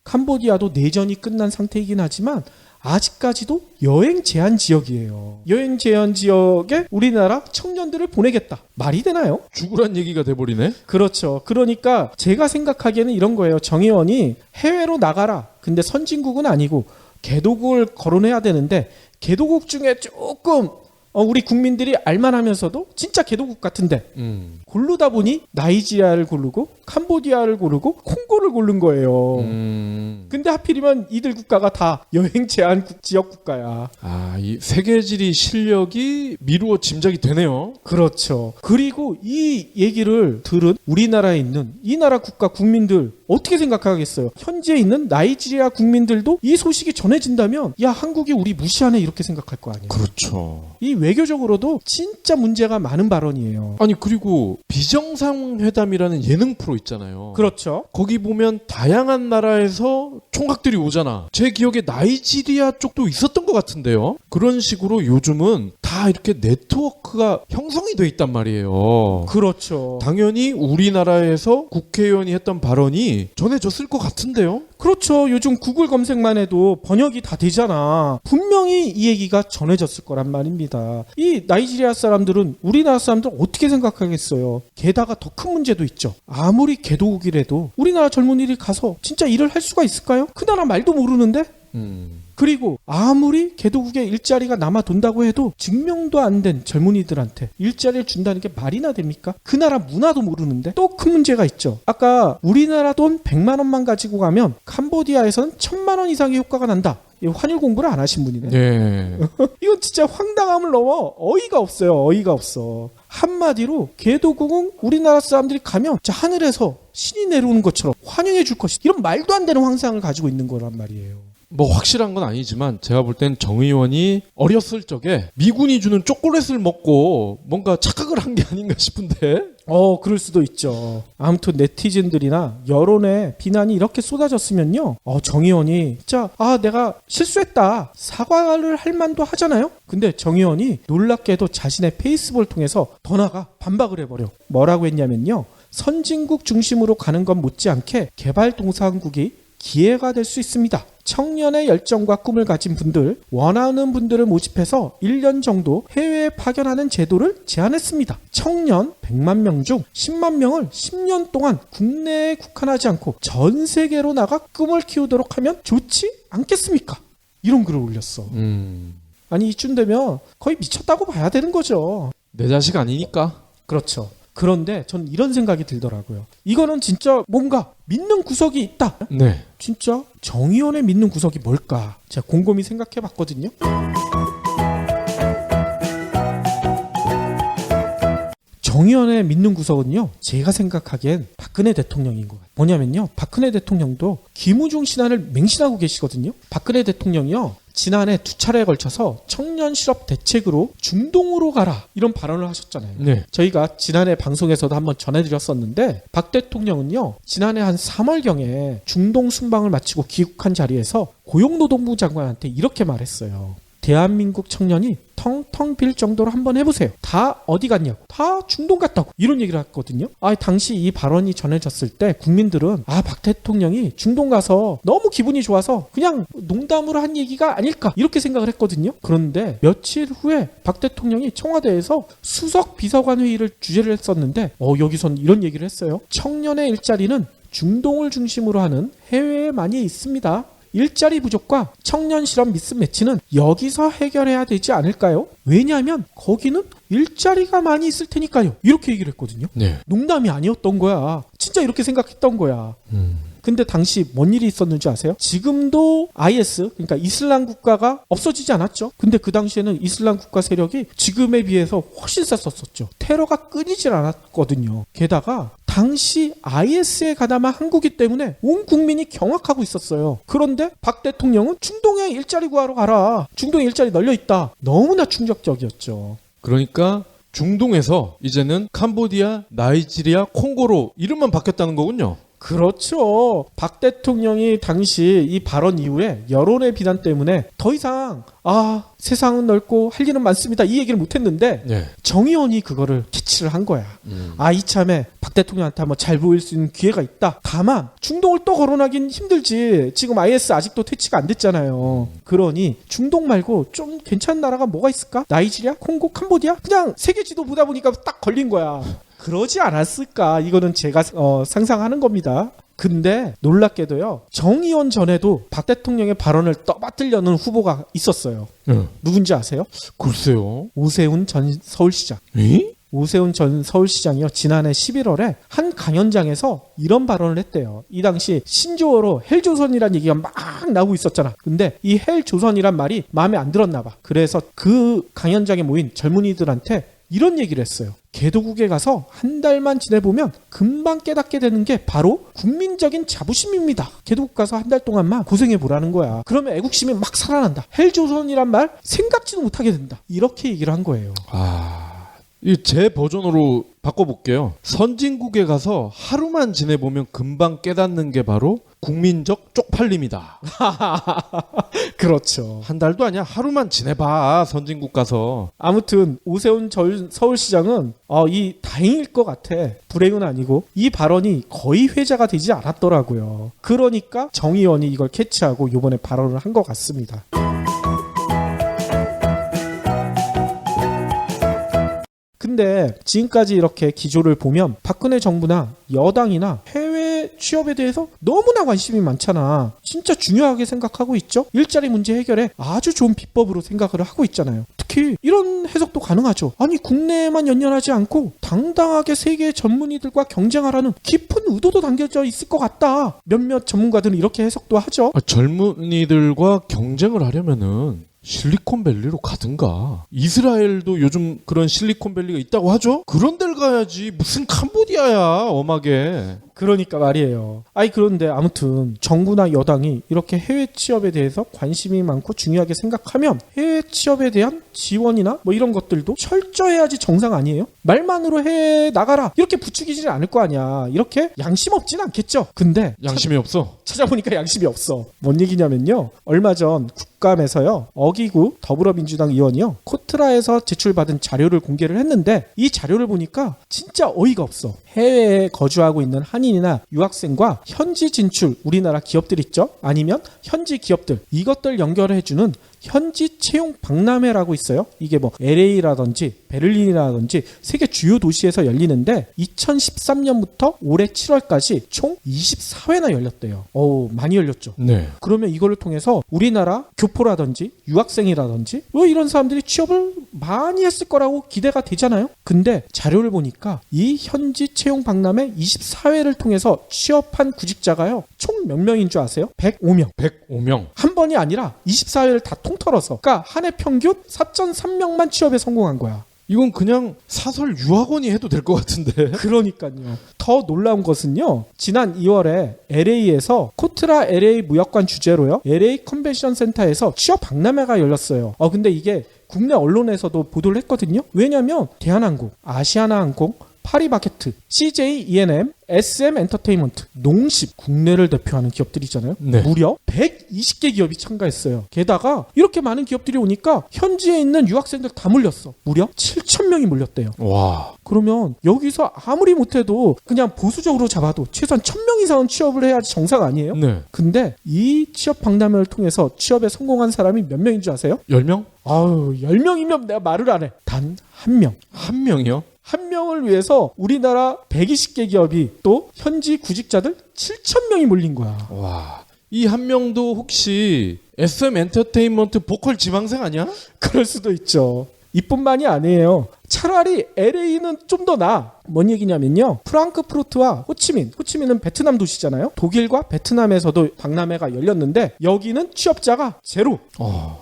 캄보디아도 내전이 끝난 상태이긴 하지만 아직까지도 여행 제한 지역이에요. 여행 제한 지역에 우리나라 청년들을 보내겠다. 말이 되나요? 죽으란 얘기가 돼버리네? 그렇죠. 그러니까 제가 생각하기에는 이런 거예요. 정 의원이 해외로 나가라. 근데 선진국은 아니고 개도국을 거론해야 되는데 개도국 중에 조금 우리 국민들이 알만하면서도 진짜 개도국 같은데 고르다 보니 나이지리아를 고르고 캄보디아를 고르고 콩고를 고른 거예요. 근데 하필이면 이들 국가가 다 여행 제한 지역 국가야. 이 세계지리 실력이 미루어 짐작이 되네요. 그렇죠. 그리고 이 얘기를 들은 우리나라에 있는 이 나라 국가 국민들 어떻게 생각하겠어요? 현지에 있는 나이지리아 국민들도 이 소식이 전해진다면 야 한국이 우리 무시하네 이렇게 생각할 거 아니에요. 그렇죠. 이 외교적으로도 진짜 문제가 많은 발언이에요. 그리고 비정상회담이라는 예능 프로 있잖아요. 그렇죠. 거기 보면 다양한 나라에서 총각들이 오잖아. 제 기억에 나이지리아 쪽도 있었던 것 같은데요. 그런 식으로 요즘은 다 이렇게 네트워크가 형성이 돼 있단 말이에요. 그렇죠. 당연히 우리나라에서 국회의원이 했던 발언이 전해졌을 것 같은데요. 그렇죠. 요즘 구글 검색만 해도 번역이 다 되잖아. 분명히 이 얘기가 전해졌을 거란 말입니다. 이 나이지리아 사람들은 우리나라 사람들 어떻게 생각하겠어요. 게다가 더 큰 문제도 있죠. 아무리 개도국이라도 우리나라 젊은이들이 가서 진짜 일을 할 수가 있을까요? 그 나라 말도 모르는데? 그리고 아무리 개도국에 일자리가 남아 돈다고 해도 증명도 안 된 젊은이들한테 일자리를 준다는 게 말이나 됩니까? 그 나라 문화도 모르는데 또 큰 문제가 있죠. 아까 우리나라 돈 100만 원만 가지고 가면 캄보디아에서는 1000만 원 이상의 효과가 난다. 환율 공부를 안 하신 분이네. 네. 이건 진짜 황당함을 넘어 어이가 없어요. 어이가 없어. 한마디로 개도국은 우리나라 사람들이 가면 하늘에서 신이 내려오는 것처럼 환영해 줄 것이다. 이런 말도 안 되는 환상을 가지고 있는 거란 말이에요. 뭐 확실한 건 아니지만 제가 볼 땐 정 의원이 어렸을 적에 미군이 주는 초콜릿을 먹고 뭔가 착각을 한 게 아닌가 싶은데. 그럴 수도 있죠. 아무튼 네티즌들이나 여론의 비난이 이렇게 쏟아졌으면요. 정 의원이 진짜 내가 실수했다. 사과를 할 만도 하잖아요. 근데 정 의원이 놀랍게도 자신의 페이스북을 통해서 더 나아가 반박을 해버려. 뭐라고 했냐면요. 선진국 중심으로 가는 건 못지않게 개발도상국이 기회가 될 수 있습니다. 청년의 열정과 꿈을 가진 분들, 원하는 분들을 모집해서 1년 정도 해외에 파견하는 제도를 제안했습니다. 청년 100만 명 중 10만 명을 10년 동안 국내에 국한하지 않고 전 세계로 나가 꿈을 키우도록 하면 좋지 않겠습니까? 이런 글을 올렸어. 아니 이쯤 되면 거의 미쳤다고 봐야 되는 거죠. 내 자식 아니니까. 그렇죠. 그런데 전 이런 생각이 들더라고요. 이거는 진짜 뭔가 믿는 구석이 있다. 네. 진짜 정 의원의 믿는 구석이 뭘까? 제가 곰곰이 생각해 봤거든요. 정 의원의 믿는 구석은요. 제가 생각하기엔 박근혜 대통령인 것 같아요. 뭐냐면요. 박근혜 대통령도 김우중 신안을 맹신하고 계시거든요. 박근혜 대통령이요. 지난해 2차례에 걸쳐서 청년 실업 대책으로 중동으로 가라 이런 발언을 하셨잖아요. 네. 저희가 지난해 방송에서도 한번 전해드렸었는데 박 대통령은요. 지난해 한 3월경에 중동 순방을 마치고 귀국한 자리에서 고용노동부 장관한테 이렇게 말했어요. 대한민국 청년이 텅텅 빌 정도로 한번 해보세요. 다 어디 갔냐고. 다 중동 갔다고. 이런 얘기를 했거든요. 당시 이 발언이 전해졌을 때 국민들은 박 대통령이 중동 가서 너무 기분이 좋아서 그냥 농담으로 한 얘기가 아닐까 이렇게 생각을 했거든요. 그런데 며칠 후에 박 대통령이 청와대에서 수석 비서관 회의를 주재를 했었는데 여기선 이런 얘기를 했어요. 청년의 일자리는 중동을 중심으로 하는 해외에 많이 있습니다. 일자리 부족과 청년 실업 미스매치는 여기서 해결해야 되지 않을까요? 왜냐하면 거기는 일자리가 많이 있을 테니까요. 이렇게 얘기를 했거든요. 네. 농담이 아니었던 거야. 진짜 이렇게 생각했던 거야. 근데 당시 뭔 일이 있었는지 아세요? 지금도 IS, 그러니까 이슬람 국가가 없어지지 않았죠. 근데 그 당시에는 이슬람 국가 세력이 지금에 비해서 훨씬 셌었었죠. 테러가 끊이질 않았거든요. 게다가 당시 IS에 가담한 한국이 때문에 온 국민이 경악하고 있었어요. 그런데 박 대통령은 중동에 일자리 구하러 가라. 중동에 일자리 널려있다. 너무나 충격적이었죠. 그러니까 중동에서 이제는 캄보디아, 나이지리아, 콩고로 이름만 바뀌었다는 거군요. 그렇죠. 박 대통령이 당시 이 발언 이후에 여론의 비난 때문에 더 이상 세상은 넓고 할 일은 많습니다. 이 얘기를 못했는데 네. 정의원이 그거를 캐치를 한 거야. 이참에 박 대통령한테 한번 잘 보일 수 있는 기회가 있다. 다만 중동을 또 거론하긴 힘들지. 지금 IS 아직도 퇴치가 안 됐잖아요. 그러니 중동 말고 좀 괜찮은 나라가 뭐가 있을까? 나이지리아, 콩고, 캄보디아? 그냥 세계 지도 보다 보니까 딱 걸린 거야. 그러지 않았을까? 이거는 제가 상상하는 겁니다. 근데 놀랍게도요. 정의원 전에도 박 대통령의 발언을 떠받들려는 후보가 있었어요. 누군지 아세요? 글쎄요. 오세훈 전 서울시장. 에? 오세훈 전 서울시장이요. 지난해 11월에 한 강연장에서 이런 발언을 했대요. 이 당시 신조어로 헬조선이란 얘기가 막 나오고 있었잖아. 근데 이 헬조선이란 말이 마음에 안 들었나 봐. 그래서 그 강연장에 모인 젊은이들한테 이런 얘기를 했어요. 개도국에 가서 한 달만 지내보면 금방 깨닫게 되는 게 바로 국민적인 자부심입니다. 개도국 가서 한 달 동안만 고생해보라는 거야. 그러면 애국심이 막 살아난다. 헬조선이란 말 생각지도 못하게 된다. 이렇게 얘기를 한 거예요. 이 제 버전으로 바꿔볼게요. 선진국에 가서 하루만 지내보면 금방 깨닫는 게 바로 국민적 쪽팔림이다. 그렇죠. 한 달도 아니야. 하루만 지내봐. 선진국 가서. 아무튼 오세훈 전 서울시장은 이 다행일 것 같아. 불행은 아니고 이 발언이 거의 회자가 되지 않았더라고요. 그러니까 정의원이 이걸 캐치하고 이번에 발언을 한 것 같습니다. 근데 지금까지 이렇게 기조를 보면 박근혜 정부나 여당이나 해외 취업에 대해서 너무나 관심이 많잖아. 진짜 중요하게 생각하고 있죠. 일자리 문제 해결에 아주 좋은 비법으로 생각을 하고 있잖아요. 특히 이런 해석도 가능하죠. 아니 국내에만 연연하지 않고 당당하게 세계 전문의들과 경쟁하라는 깊은 의도도 담겨져 있을 것 같다. 몇몇 전문가들은 이렇게 해석도 하죠. 젊은이들과 경쟁을 하려면은 실리콘밸리로 가든가. 이스라엘도 요즘 그런 실리콘밸리가 있다고 하죠? 그런 데를 가야지. 무슨 캄보디아야, 엄하게. 그러니까 말이에요. 그런데 아무튼 정부나 여당이 이렇게 해외 취업에 대해서 관심이 많고 중요하게 생각하면 해외 취업에 대한 지원이나 뭐 이런 것들도 철저해야지 정상 아니에요? 말만으로 해외 나가라 이렇게 부추기지는 않을 거 아니야. 이렇게 양심 없진 않겠죠. 근데 양심이 없어. 찾아보니까 양심이 없어. 뭔 얘기냐면요. 얼마 전 국감에서요. 어기구 더불어민주당 의원이요. 코트라에서 제출받은 자료를 공개를 했는데 이 자료를 보니까 진짜 어이가 없어. 해외에 거주하고 있는 한인이나 유학생과 현지 진출 우리나라 기업들 있죠? 아니면 현지 기업들 이것들 연결해주는 현지 채용 박람회라고 있어요. 이게 뭐 LA라든지 베를린이라든지 세계 주요 도시에서 열리는데 2013년부터 올해 7월까지 총 24회나 열렸대요. 많이 열렸죠. 네. 그러면 이거를 통해서 우리나라 교포라든지 유학생이라든지 이런 사람들이 취업을 많이 했을 거라고 기대가 되잖아요. 근데 자료를 보니까 이 현지 채용 박람회 24회를 통해서 취업한 구직자가요. 총 몇 명인 줄 아세요? 105명. 105명. 한 번이 아니라 24회를 다 통틀어서. 그러니까 한 해 평균 4.3명만 취업에 성공한 거야. 이건 그냥 사설 유학원이 해도 될 것 같은데. 그러니까요. 더 놀라운 것은요. 지난 2월에 LA에서 코트라 LA 무역관 주재로요. LA 컨벤션 센터에서 취업 박람회가 열렸어요. 근데 이게 국내 언론에서도 보도를 했거든요. 왜냐면 대한항공, 아시아나항공, 파리바게트, CJ E&M, SM 엔터테인먼트, 농심, 국내를 대표하는 기업들이잖아요. 네. 무려 120개 기업이 참가했어요. 게다가 이렇게 많은 기업들이 오니까 현지에 있는 유학생들 다 몰렸어. 무려 7,000명이 몰렸대요. 와. 그러면 여기서 아무리 못해도 그냥 보수적으로 잡아도 최소한 1,000명 이상은 취업을 해야지 정상 아니에요? 네. 근데 이 취업 박람회를 통해서 취업에 성공한 사람이 몇 명인 줄 아세요? 10명? 10명이면 내가 말을 안 해. 단 한 명. 한 명이요? 한 명을 위해서 우리나라 120개 기업이 또 현지 구직자들 7,000명이 몰린 거야. 와. 이 한 명도 혹시 SM 엔터테인먼트 보컬 지망생 아니야? 그럴 수도 있죠. 이뿐만이 아니에요. 차라리 LA는 좀 더 나아. 뭔 얘기냐면요. 프랑크푸르트와 호치민은 베트남 도시잖아요. 독일과 베트남에서도 박람회가 열렸는데 여기는 취업자가 제로.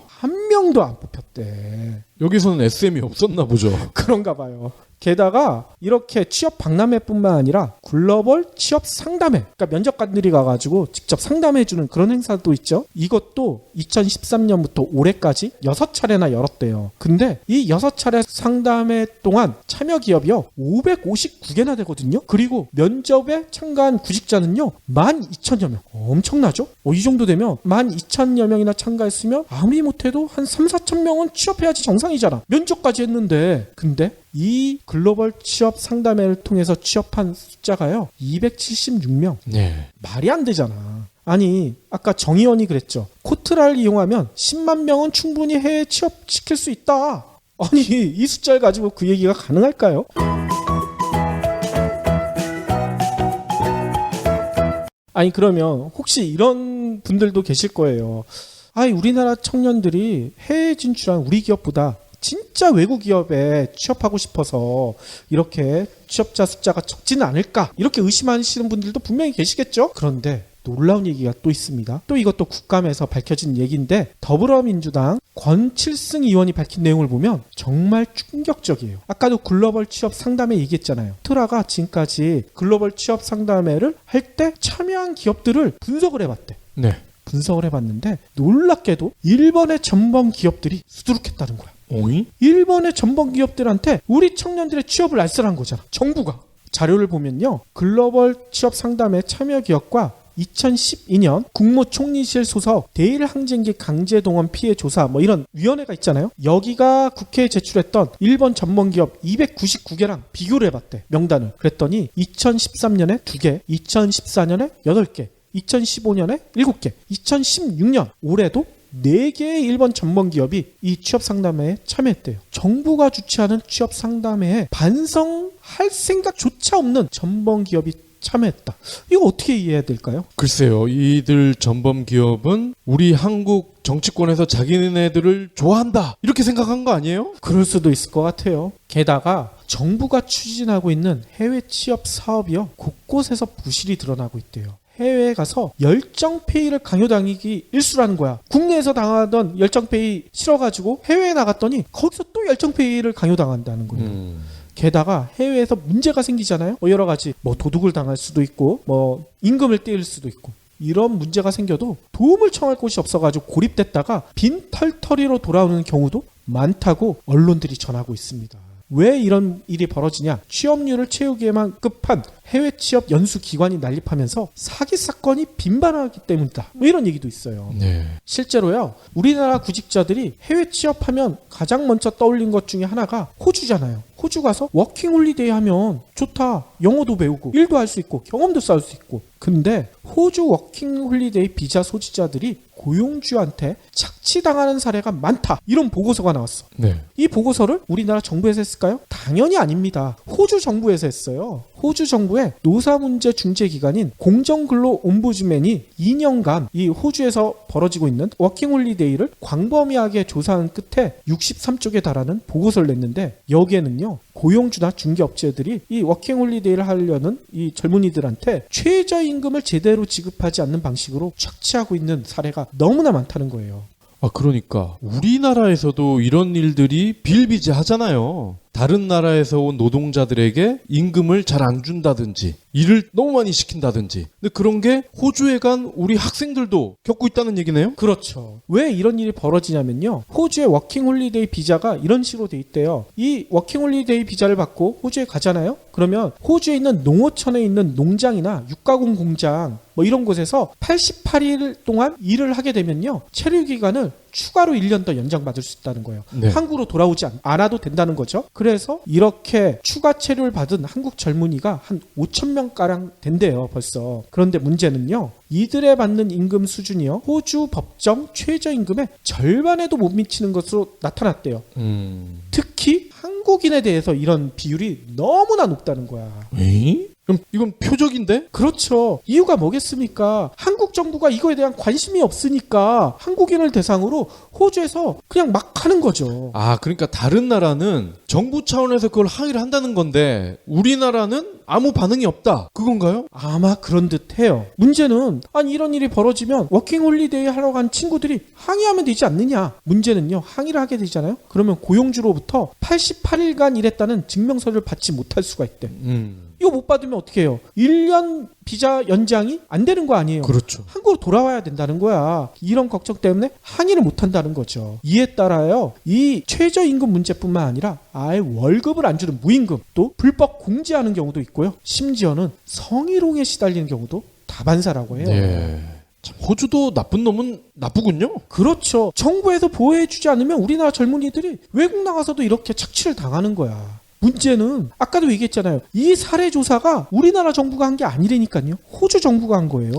한 명도 안 뽑혔대. 여기서는 SM이 없었나 보죠. 그런가 봐요. 게다가 이렇게 취업 박람회뿐만 아니라 글로벌 취업 상담회, 그러니까 면접관들이 가가지고 직접 상담해주는 그런 행사도 있죠. 이것도 2013년부터 올해까지 6차례나 열었대요. 근데 이 6차례 상담회 동안 참여 기업이요 559개나 되거든요. 그리고 면접에 참가한 구직자는요 12,000여 명. 엄청나죠? 이 정도 되면 12,000여 명이나 참가했으면 아무리 못해도 한 3-4천 명은 취업해야지 정상이잖아. 면접까지 했는데. 근데 이 글로벌 취업 상담회를 통해서 취업한 숫자가요 276명. 네. 말이 안 되잖아. 아니 아까 정의원이 그랬죠. 코트라를 이용하면 10만 명은 충분히 해외 취업시킬 수 있다. 아니 이 숫자를 가지고 그 얘기가 가능할까요? 아니 그러면 혹시 이런 분들도 계실 거예요. 아니 우리나라 청년들이 해외 진출한 우리 기업보다 진짜 외국 기업에 취업하고 싶어서 이렇게 취업자 숫자가 적지는 않을까 이렇게 의심하시는 분들도 분명히 계시겠죠. 그런데 놀라운 얘기가 또 있습니다. 또 이것도 국감에서 밝혀진 얘기인데 더불어민주당 권칠승 의원이 밝힌 내용을 보면 정말 충격적이에요. 아까도 글로벌 취업 상담회 얘기했잖아요. 트라가 지금까지 글로벌 취업 상담회를 할 때 참여한 기업들을 분석을 해봤대. 네. 분석을 해봤는데 놀랍게도 일본의 전범 기업들이 수두룩했다는 거야. 오이? 일본의 전범 기업들한테 우리 청년들의 취업을 알선한 거잖아. 정부가. 자료를 보면요. 글로벌 취업 상담회 참여 기업과 2012년 국무총리실 소속 대일항쟁기 강제동원 피해 조사 뭐 이런 위원회가 있잖아요. 여기가 국회에 제출했던 일본 전범기업 299개랑 비교를 해봤대. 명단을. 그랬더니 2013년에 2개, 2014년에 8개, 2015년에 7개, 2016년 올해도 4개의 일본 전범기업이 이 취업상담회에 참여했대요. 정부가 주최하는 취업상담회에 반성할 생각조차 없는 전범기업이 참여했다. 이거 어떻게 이해해야 될까요? 글쎄요. 이들 전범 기업은 우리 한국 정치권에서 자기네들을 좋아한다 이렇게 생각한 거 아니에요? 그럴 수도 있을 것 같아요. 게다가 정부가 추진하고 있는 해외 취업 사업이요. 곳곳에서 부실이 드러나고 있대요. 해외에 가서 열정페이를 강요당하기 일수라는 거야. 국내에서 당하던 열정페이 싫어가지고 해외에 나갔더니 거기서 또 열정페이를 강요당한다는 거예요. 게다가 해외에서 문제가 생기잖아요. 여러 가지 도둑을 당할 수도 있고 임금을 떼일 수도 있고 이런 문제가 생겨도 도움을 청할 곳이 없어가지고 고립됐다가 빈털터리로 돌아오는 경우도 많다고 언론들이 전하고 있습니다. 왜 이런 일이 벌어지냐? 취업률을 채우기에만 급한 해외 취업 연수 기관이 난립하면서 사기 사건이 빈번하기 때문이다. 이런 얘기도 있어요. 네. 실제로요. 우리나라 구직자들이 해외 취업하면 가장 먼저 떠올린 것 중에 하나가 호주잖아요. 호주 가서 워킹 홀리데이 하면 좋다. 영어도 배우고 일도 할 수 있고 경험도 쌓을 수 있고. 근데 호주 워킹 홀리데이 비자 소지자들이 고용주한테 착취당하는 사례가 많다. 이런 보고서가 나왔어. 네. 이 보고서를 우리나라 정부에서 했을까요? 당연히 아닙니다. 호주 정부에서 했어요. 호주 정부의 노사문제 중재기관인 공정근로 옴부즈맨이 2년간 이 호주에서 벌어지고 있는 워킹홀리데이를 광범위하게 조사한 끝에 63쪽에 달하는 보고서를 냈는데 여기에는요. 고용주나 중개업체들이 이 워킹홀리데이를 하려는 이 젊은이들한테 최저임금을 제대로 지급하지 않는 방식으로 착취하고 있는 사례가 너무나 많다는 거예요. 그러니까 우리나라에서도 이런 일들이 비일비재하잖아요. 다른 나라에서 온 노동자들에게 임금을 잘 안 준다든지 일을 너무 많이 시킨다든지. 근데 그런 게 호주에 간 우리 학생들도 겪고 있다는 얘기네요? 그렇죠. 왜 이런 일이 벌어지냐면요. 호주의 워킹홀리데이 비자가 이런 식으로 돼 있대요. 이 워킹홀리데이 비자를 받고 호주에 가잖아요. 그러면 호주에 있는 농어촌에 있는 농장이나 육가공 공장 이런 곳에서 88일 동안 일을 하게 되면요. 체류 기간을 추가로 1년 더 연장받을 수 있다는 거예요. 네. 한국으로 돌아오지 않아도 된다는 거죠. 그래서 이렇게 추가 체류를 받은 한국 젊은이가 한 5천 명가량 된대요. 벌써. 그런데 문제는요. 이들의 받는 임금 수준이요. 호주 법정 최저임금의 절반에도 못 미치는 것으로 나타났대요. 특히 한국인에 대해서 이런 비율이 너무나 높다는 거야. 에이? 그럼 이건 표적인데? 그렇죠. 이유가 뭐겠습니까? 한국 정부가 이거에 대한 관심이 없으니까 한국인을 대상으로 호주에서 그냥 막 하는 거죠. 아, 그러니까 다른 나라는 정부 차원에서 그걸 항의를 한다는 건데 우리나라는 아무 반응이 없다. 그건가요? 아마 그런 듯해요. 문제는 아니 이런 일이 벌어지면 워킹홀리데이 하러 간 친구들이 항의하면 되지 않느냐. 문제는요. 항의를 하게 되잖아요. 그러면 고용주로부터 88일간 일했다는 증명서를 받지 못할 수가 있대. 이거 못 받으면 어떻게 해요? 1년 비자 연장이 안 되는 거 아니에요. 그렇죠. 한국으로 돌아와야 된다는 거야. 이런 걱정 때문에 항의를 못 한다는 거죠. 이에 따라요. 이 최저임금 문제뿐만 아니라 아예 월급을 안 주는 무임금, 또 불법 공지하는 경우도 있고요. 심지어는 성희롱에 시달리는 경우도 다반사라고 해요. 예. 참, 호주도 나쁜 놈은 나쁘군요. 그렇죠. 정부에서 보호해주지 않으면 우리나라 젊은이들이 외국 나가서도 이렇게 착취를 당하는 거야. 문제는 아까도 얘기했잖아요. 이 사례 조사가 우리나라 정부가 한 게 아니라니까요. 호주 정부가 한 거예요.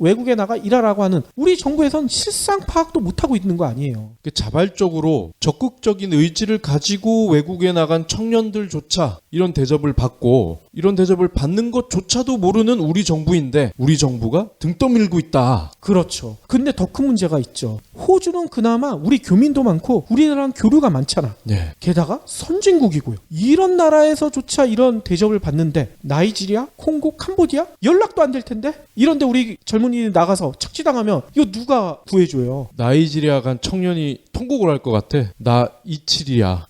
외국에 나가 일하라고 하는 우리 정부에선 실상 파악도 못하고 있는 거 아니에요. 자발적으로 적극적인 의지를 가지고 외국에 나간 청년들조차 이런 대접을 받고 이런 대접을 받는 것조차도 모르는 우리 정부인데 우리 정부가 등 떠밀고 있다. 그렇죠. 근데 더 큰 문제가 있죠. 호주는 그나마 우리 교민도 많고 우리나라랑 교류가 많잖아. 예. 게다가 선진국이고요. 이런 나라에서조차 이런 대접을 받는데 나이지리아, 콩고, 캄보디아 연락도 안 될 텐데 이런데 우리 젊은이 나가서 착취당하면 이거 누가 구해줘요? 나이지리아 간 청년이 통곡을 할 것 같아. 나 이칠이야.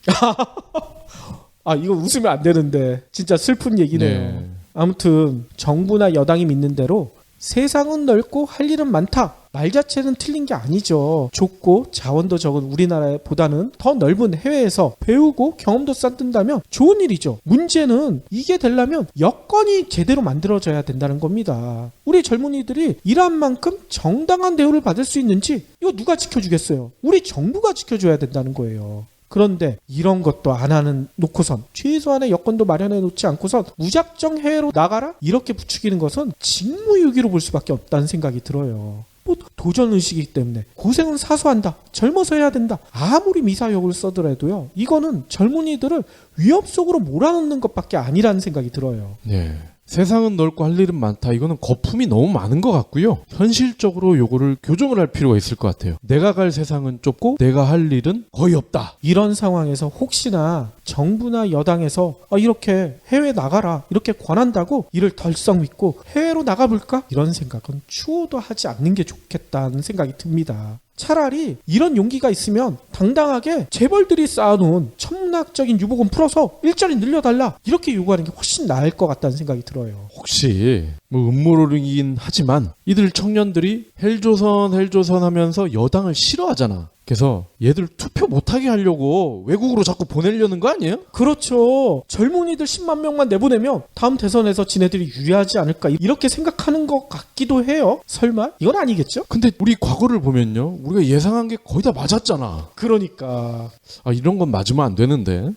아 이거 웃으면 안 되는데 진짜 슬픈 얘기네요. 네. 아무튼 정부나 여당이 믿는 대로 세상은 넓고 할 일은 많다. 말 자체는 틀린 게 아니죠. 좁고 자원도 적은 우리나라보다는 더 넓은 해외에서 배우고 경험도 쌓는다면 좋은 일이죠. 문제는 이게 되려면 여건이 제대로 만들어져야 된다는 겁니다. 우리 젊은이들이 일한 만큼 정당한 대우를 받을 수 있는지 이거 누가 지켜주겠어요? 우리 정부가 지켜줘야 된다는 거예요. 그런데 이런 것도 안 하는 놓고선 최소한의 여건도 마련해 놓지 않고선 무작정 해외로 나가라? 이렇게 부추기는 것은 직무유기로 볼 수밖에 없다는 생각이 들어요. 뭐 도전의식이기 때문에 고생은 사소한다. 젊어서 해야 된다. 아무리 미사역을 써더라도요. 이거는 젊은이들을 위협 속으로 몰아넣는 것밖에 아니라는 생각이 들어요. 예. 세상은 넓고 할 일은 많다. 이거는 거품이 너무 많은 것 같고요. 현실적으로 요거를 교정을 할 필요가 있을 것 같아요. 내가 갈 세상은 좁고 내가 할 일은 거의 없다. 이런 상황에서 혹시나 정부나 여당에서 이렇게 해외 나가라 이렇게 권한다고 이를 덜썩 믿고 해외로 나가볼까? 이런 생각은 추호도 하지 않는 게 좋겠다는 생각이 듭니다. 차라리 이런 용기가 있으면 당당하게 재벌들이 쌓아놓은 천문학적인 유보금 풀어서 일자리 늘려달라 이렇게 요구하는 게 훨씬 나을 것 같다는 생각이 들어요. 혹시 뭐 음모론이긴 하지만 이들 청년들이 헬조선 하면서 여당을 싫어하잖아. 그래서 얘들 투표 못하게 하려고 외국으로 자꾸 보내려는 거 아니에요? 그렇죠. 젊은이들 10만 명만 내보내면 다음 대선에서 지네들이 유리하지 않을까 이렇게 생각하는 것 같기도 해요. 설마? 이건 아니겠죠? 근데 우리 과거를 보면요. 우리가 예상한 게 거의 다 맞았잖아. 그러니까 이런 건 맞으면 안 되는데.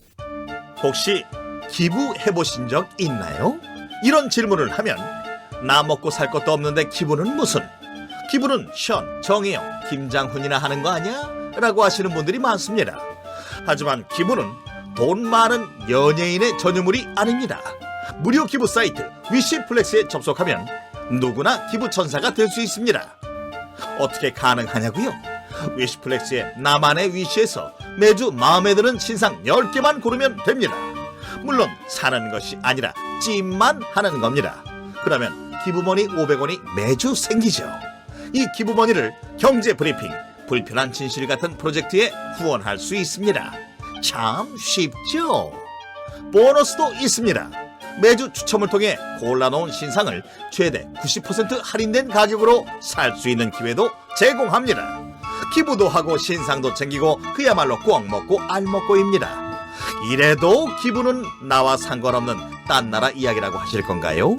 혹시 기부해보신 적 있나요? 이런 질문을 하면 나 먹고 살 것도 없는데 기부는 무슨? 기부는 션, 정혜영, 김장훈이나 하는 거 아니야? 라고 하시는 분들이 많습니다. 하지만 기부는 돈 많은 연예인의 전유물이 아닙니다. 무료 기부 사이트 위시플렉스에 접속하면 누구나 기부천사가 될 수 있습니다. 어떻게 가능하냐고요? 위시플렉스의 나만의 위시에서 매주 마음에 드는 신상 10개만 고르면 됩니다. 물론 사는 것이 아니라 찜만 하는 겁니다. 그러면 기부머니 500원이 매주 생기죠. 이 기부머니를 경제브리핑, 불편한 진실 같은 프로젝트에 후원할 수 있습니다. 참 쉽죠? 보너스도 있습니다. 매주 추첨을 통해 골라놓은 신상을 최대 90% 할인된 가격으로 살 수 있는 기회도 제공합니다. 기부도 하고 신상도 챙기고 그야말로 꽉 먹고 알 먹고입니다. 이래도 기부는 나와 상관없는 딴 나라 이야기라고 하실 건가요?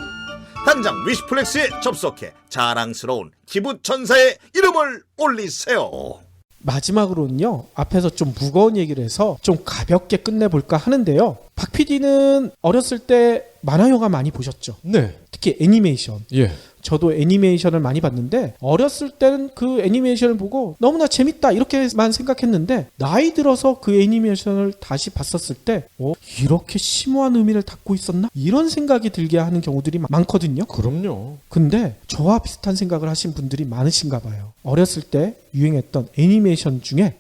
당장 위시플렉스에 접속해 자랑스러운 기부천사의 이름을 올리세요. 마지막으로는요. 앞에서 좀 무거운 얘기를 해서 좀 가볍게 끝내볼까 하는데요. 박 PD는 어렸을 때 만화 영화 많이 보셨죠? 네. 특히 애니메이션. 예. 저도 애니메이션을 많이 봤는데 어렸을 때는 그 애니메이션을 보고 너무나 재밌다 이렇게만 생각했는데 나이 들어서 그 애니메이션을 다시 봤었을 때 이렇게 심오한 의미를 담고 있었나? 이런 생각이 들게 하는 경우들이 많거든요. 그럼요. 근데 저와 비슷한 생각을 하신 분들이 많으신가 봐요. 어렸을 때 유행했던 애니메이션 중에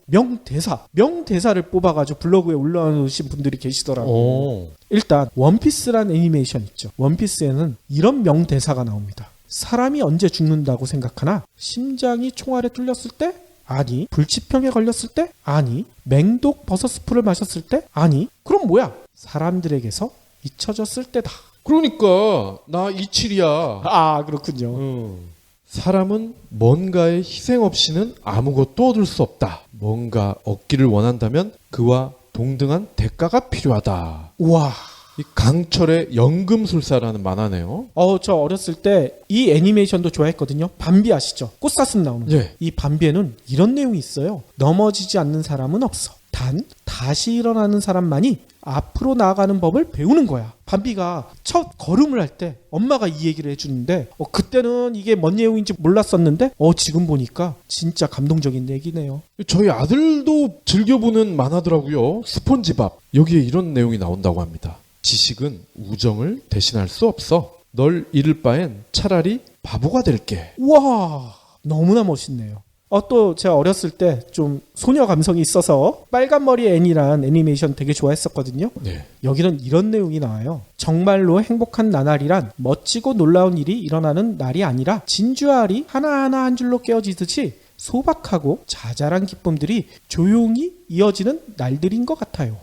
명대사를 뽑아가지고 블로그에 올려놓으신 분들이 계시더라고요. 오. 일단 원피스란 애니메이션 있죠. 원피스에는 이런 명대사가 나옵니다. 사람이 언제 죽는다고 생각하나? 심장이 총알에 뚫렸을 때? 아니. 불치병에 걸렸을 때? 아니. 맹독 버섯스프를 마셨을 때? 아니. 그럼 뭐야? 사람들에게서 잊혀졌을 때다. 그러니까 나 27이야. 아, 그렇군요. 사람은 뭔가의 희생 없이는 아무것도 얻을 수 없다. 뭔가 얻기를 원한다면 그와 동등한 대가가 필요하다. 우와. 이 강철의 연금술사라는 만화네요. 저 어렸을 때 이 애니메이션도 좋아했거든요. 밤비 아시죠? 꽃사슴 나오는 거. 예. 이 밤비에는 이런 내용이 있어요. 넘어지지 않는 사람은 없어. 단 다시 일어나는 사람만이 앞으로 나아가는 법을 배우는 거야. 밤비가 첫 걸음을 할 때 엄마가 이 얘기를 해주는데 그때는 이게 뭔 내용인지 몰랐었는데 지금 보니까 진짜 감동적인 얘기네요. 저희 아들도 즐겨보는 만화더라고요. 스폰지밥. 여기에 이런 내용이 나온다고 합니다. 지식은 우정을 대신할 수 없어. 널 잃을 바엔 차라리 바보가 될게. 우와, 너무나 멋있네요. 또 제가 어렸을 때 좀 소녀 감성이 있어서 빨간머리 애니란 애니메이션 되게 좋아했었거든요. 네. 여기는 이런 내용이 나와요. 정말로 행복한 나날이란 멋지고 놀라운 일이 일어나는 날이 아니라 진주와 알이 하나하나 한 줄로 깨어지듯이 소박하고 자잘한 기쁨들이 조용히 이어지는 날들인 것 같아요.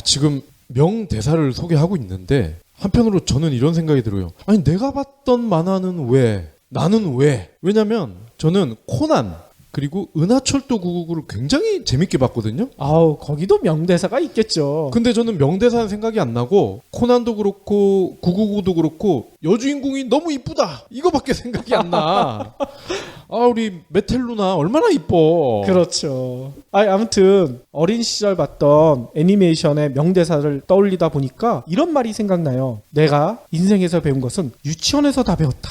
지금 명대사를 소개하고 있는데 한편으로 저는 이런 생각이 들어요. 아니 내가 봤던 만화는 왜? 나는 왜? 왜냐면 저는 코난 그리고 은하철도 999를 굉장히 재밌게 봤거든요. 거기도 명대사가 있겠죠. 근데 저는 명대사는 생각이 안 나고 코난도 그렇고 999도 그렇고 여주인공이 너무 이쁘다 이거밖에 생각이 안 나. 우리 메텔루나 얼마나 이뻐. 그렇죠. 아무튼 어린 시절 봤던 애니메이션의 명대사를 떠올리다 보니까 이런 말이 생각나요. 내가 인생에서 배운 것은 유치원에서 다 배웠다.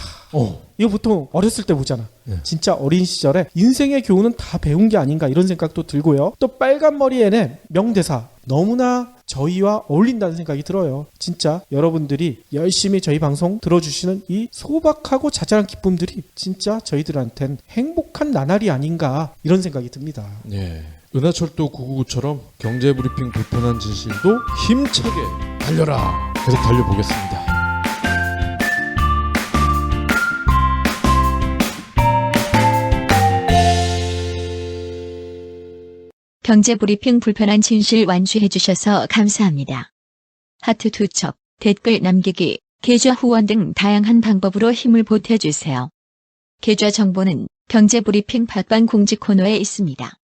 이거 보통 어렸을 때 보잖아. 진짜 어린 시절에 인생의 교훈은 다 배운 게 아닌가 이런 생각도 들고요. 또 빨간머리 애의 명대사 너무나 저희와 어울린다는 생각이 들어요. 진짜 여러분들이 열심히 저희 방송 들어주시는 이 소박하고 자잘한 기쁨들이 진짜 저희들한텐 행복한 나날이 아닌가 이런 생각이 듭니다. 예. 은하철도 999처럼 경제브리핑 불편한 진실도 힘차게 달려라. 계속 달려보겠습니다. 경제브리핑 불편한 진실 완수해 주셔서 감사합니다. 하트 투척, 댓글 남기기, 계좌 후원 등 다양한 방법으로 힘을 보태주세요. 계좌 정보는 경제브리핑 팟빵 공지 코너에 있습니다.